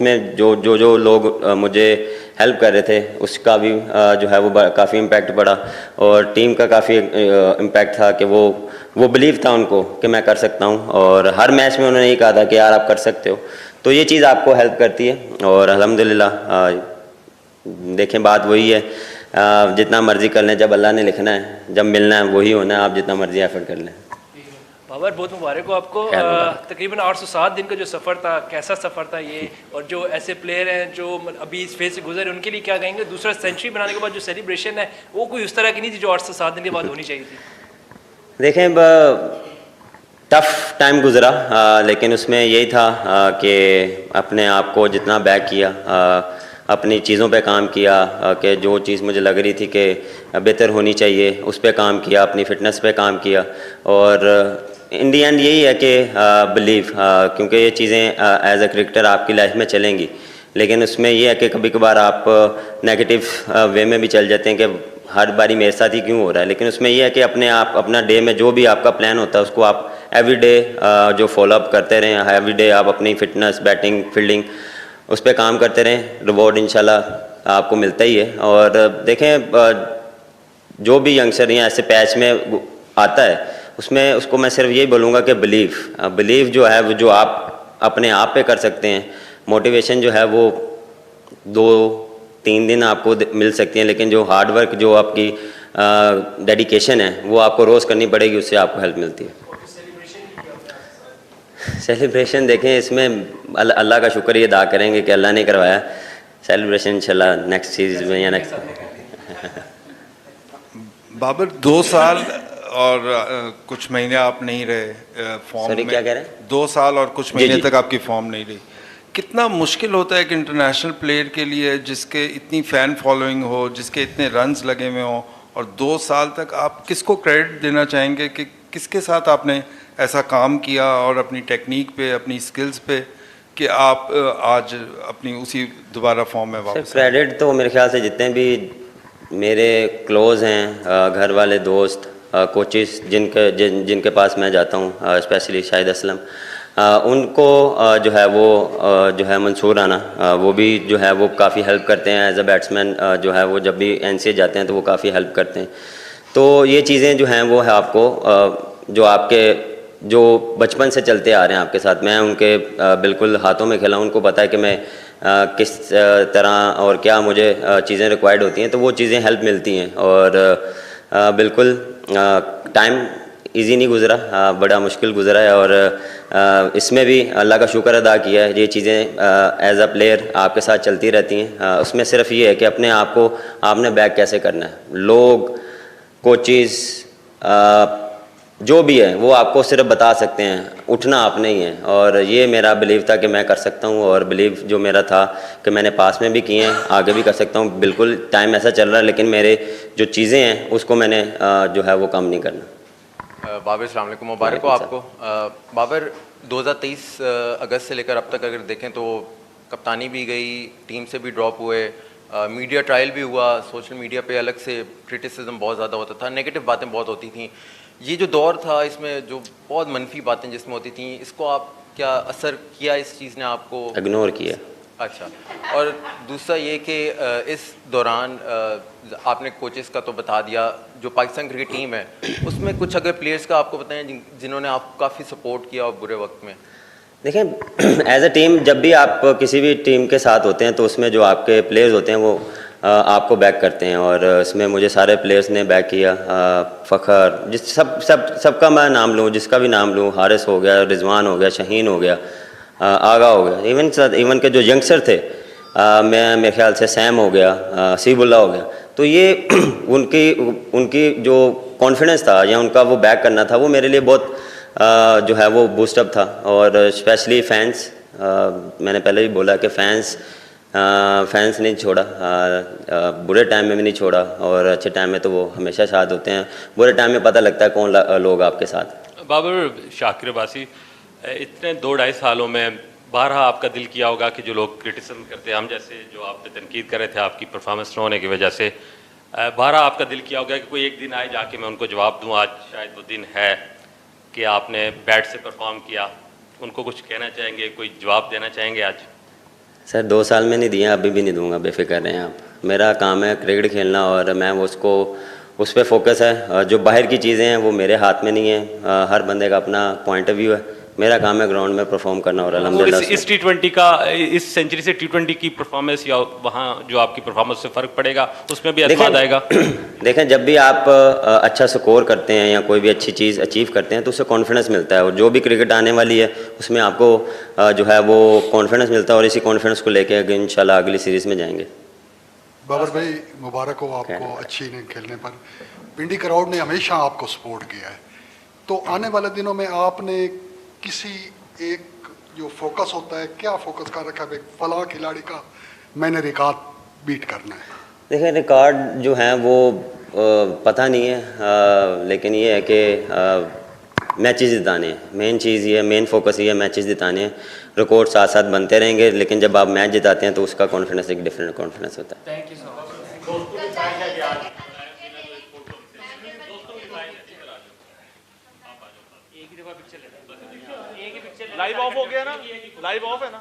उसमें जो लोग मुझे हेल्प कर रहे थे उसका भी जो है वो काफ़ी इम्पैक्ट पड़ा, और टीम का काफ़ी इम्पैक्ट था कि वो बिलीव था उनको कि मैं कर सकता हूँ, और हर मैच में उन्होंने यही कहा था कि यार आप कर सकते हो। तो ये चीज़ आपको हेल्प करती है, और अल्हम्दुलिल्लाह देखें बात वही है, जितना मर्जी कर लें, जब अल्लाह ने लिखना है, जब मिलना है वही होना है, आप जितना मर्जी एफर्ट कर लें। बाबर बहुत मुबारक हो आपको। तकरीबन 807 दिन का जो सफ़र था, कैसा सफ़र था ये, और जो ऐसे प्लेयर हैं जो अभी इस फेज से गुजरे उनके लिए क्या कहेंगे? दूसरा सेंचुरी बनाने के बाद जो सेलिब्रेशन है वो कोई उस तरह की नहीं थी जो 807 दिन के बाद होनी चाहिए थी। देखें टफ टाइम गुजरा, लेकिन उसमें यही था कि अपने आप को जितना बैक किया, अपनी चीज़ों पे काम किया, कि जो चीज़ मुझे लग रही थी कि बेहतर होनी चाहिए उस पे काम किया, अपनी फ़िटनेस पे काम किया, और इन दी एंड यही है कि बिलीव, क्योंकि ये चीज़ें एज अ क्रिकेटर आपकी लाइफ में चलेंगी, लेकिन उसमें ये है कि कभी कभार आप नेगेटिव वे में भी चल जाते हैं कि हर बारी मेरे साथ ही क्यों हो रहा है, लेकिन उसमें यह है कि अपने आप अपना डे में जो भी आपका प्लान होता है उसको आप एवरी डे जो फॉलोअप करते रहें, एवरी डे आप अपनी फ़िटनेस, बैटिंग, फील्डिंग उस पर काम करते रहें, रिवॉर्ड इंशाल्लाह आपको मिलता ही है। और देखें जो भी यंगस्टर यहाँ ऐसे पैच में आता है उसमें उसको मैं सिर्फ यही बोलूँगा कि बिलीव जो है वो जो आप अपने आप पे कर सकते हैं, मोटिवेशन जो है वो 2-3 दिन आपको मिल सकती है, लेकिन जो हार्ड वर्क, जो आपकी डेडिकेशन है वो आपको रोज़ करनी पड़ेगी, उससे आपको हेल्प मिलती है। सेलिब्रेशन देखें इसमें अल्लाह का शुक्र ये अदा करेंगे कि अल्लाह ने करवाया, सेलिब्रेशन इंशाल्लाह नेक्स्ट सीरीज में या नेक्स्ट। बाबर 2 साल और कुछ महीने आप नहीं रहे फॉर्म में। क्या कह रहे हैं? 2 साल और कुछ महीने तक आपकी फॉर्म नहीं रही। कितना मुश्किल होता है कि इंटरनेशनल प्लेयर के लिए जिसके इतनी फ़ैन फॉलोइंग हो, जिसके इतने रन्स लगे हुए हों, और 2 साल तक आप किसको क्रेडिट देना चाहेंगे कि किसके साथ आपने ऐसा काम किया और अपनी टेक्निक पे, अपनी स्किल्स पे, कि आप आज अपनी उसी दोबारा फॉर्म में वापस? क्रेडिट तो मेरे ख्याल से जितने भी मेरे क्लोज़ हैं, घर वाले, दोस्त, कोचेस जिनके पास मैं जाता हूँ, स्पेशली शाहिद असलम, उनको जो है वो जो है मंसूर राना, वो भी जो है वो काफ़ी हेल्प करते हैं एज अ बैट्समैन, जो है वो जब भी एनसीए जाते हैं तो वो काफ़ी हेल्प करते हैं। तो ये चीज़ें जो हैं वो है आपको जो आपके जो बचपन से चलते आ रहे हैं आपके साथ, मैं उनके बिल्कुल हाथों में खेला, उनको पता है कि मैं किस तरह और क्या मुझे चीज़ें रिक्वायर्ड होती हैं, तो वो चीज़ें हेल्प मिलती हैं। और बिल्कुल टाइम इजी नहीं गुज़रा, बड़ा मुश्किल गुज़रा है, और इसमें भी अल्लाह का शुक्र अदा किया है। ये चीज़ें एज अ प्लेयर आपके साथ चलती रहती हैं, उसमें सिर्फ ये है कि अपने आप को आपने बैक कैसे करना है। लोग, कोचेस, जो भी है वो आपको सिर्फ बता सकते हैं, उठना आपने ही है। और ये मेरा बिलीव था कि मैं कर सकता हूँ, और बिलीव जो मेरा था कि मैंने पास में भी किए हैं, आगे भी कर सकता हूँ। बिल्कुल टाइम ऐसा चल रहा है, लेकिन मेरे जो चीज़ें हैं उसको मैंने जो है वो कम नहीं करना। बाबर अस्सलाम वालेकुम, मुबारक हो आपको। बाबर 2023 अगस्त से लेकर अब तक अगर देखें तो कप्तानी भी गई, टीम से भी ड्रॉप हुए, मीडिया ट्रायल भी हुआ, सोशल मीडिया पे अलग से क्रिटिसिज्म बहुत ज़्यादा होता था, नेगेटिव बातें बहुत होती थी। ये जो दौर था इसमें जो बहुत मनफी बातें जिसमें होती थी, इसको आप क्या असर किया इस चीज़ ने आपको? इग्नोर किया। अच्छा, और दूसरा ये कि इस दौरान आपने कोचेस का तो बता दिया, जो पाकिस्तान क्रिकेट टीम है उसमें कुछ अगर प्लेयर्स का आपको बताएं जिन्होंने आपको काफ़ी सपोर्ट किया और बुरे वक्त में? देखें एज अ टीम जब भी आप किसी भी टीम के साथ होते हैं तो उसमें जो आपके प्लेयर्स होते हैं वो आपको बैक करते हैं, और इसमें मुझे सारे प्लेयर्स ने बैक किया। फ़खर, जिस सबका मैं नाम लूँ, जिसका भी नाम लूँ, हारिस हो गया, रिजवान हो गया, शहीन हो गया, आगा हो गया, इवन के जो यंगस्टर थे, मैं मेरे ख्याल से सैम हो गया, सीबुल्ला हो गया, तो ये उनकी जो कॉन्फिडेंस था या उनका वो बैक करना था, वो मेरे लिए बहुत जो है वो बूस्टअप था। और स्पेशली फैंस, मैंने पहले भी बोला कि फैंस नहीं छोड़ा, बुरे टाइम में भी नहीं छोड़ा, और अच्छे टाइम में तो वो हमेशा साथ होते हैं, बुरे टाइम में पता लगता है कौन लोग आपके साथ। बाबर, शाकिर अब्बासी, इतने 2-2.5 सालों में बारहा आपका दिल किया होगा कि जो लोग क्रिटिसिज्म करते हैं, हम जैसे जो आप पे तनकीद कर रहे थे आपकी परफॉर्मेंस न होने की वजह से, बारहा आपका दिल किया होगा कि कोई एक दिन आए जाके मैं उनको जवाब दूँ। आज शायद वो दिन है कि आपने बैट से परफॉर्म किया, उनको कुछ कहना चाहेंगे, कोई जवाब देना चाहेंगे आज? सर 2 साल में नहीं दिए, अभी भी नहीं दूंगा, बेफिक्र रहें आप। मेरा काम है क्रिकेट खेलना और मैं उसको उस पर फोकस है। जो बाहर की चीज़ें हैं वो मेरे हाथ में नहीं है। हर बंदे का अपना पॉइंट ऑफ व्यू है। मेरा काम है ग्राउंड में परफॉर्म करना और वो अल्हम्दुलिल्लाह इस T20 का, इस सेंचुरी से T20 की परफॉर्मेंस या वहाँ जो आपकी परफॉर्मेंस से फ़र्क पड़ेगा, उसमें भी एतमाद आएगा? देखें, जब भी आप अच्छा स्कोर करते हैं या कोई भी अच्छी चीज़ अचीव करते हैं तो उससे कॉन्फिडेंस मिलता है, और जो भी क्रिकेट आने वाली है उसमें आपको जो है वो कॉन्फिडेंस मिलता है, और इसी कॉन्फिडेंस को लेकर इंशाल्लाह अगली सीरीज़ में जाएंगे। बाबर भाई, मुबारक हो आपको अच्छी इनिंग खेलने पर। पिंडी क्राउड ने हमेशा आपको सपोर्ट किया है, तो आने वाले दिनों में आपने किसी एक जो फोकस होता है, क्या फोकस कर रखा है फलां खिलाड़ी का मैंने रिकॉर्ड बीट करना है? देखिए, रिकॉर्ड जो हैं वो पता नहीं है, लेकिन ये है कि मैचेस जिताने हैं। मेन चीज़ ये है, मेन फोकस ये है, मैचेस जिताने हैं। रिकॉर्ड साथ साथ बनते रहेंगे, लेकिन जब आप मैच जिताते हैं तो उसका कॉन्फिडेंस एक डिफरेंट कॉन्फिडेंस होता है। Thank you so much. Live of हो गया ना, लाइव ऑफ है ना।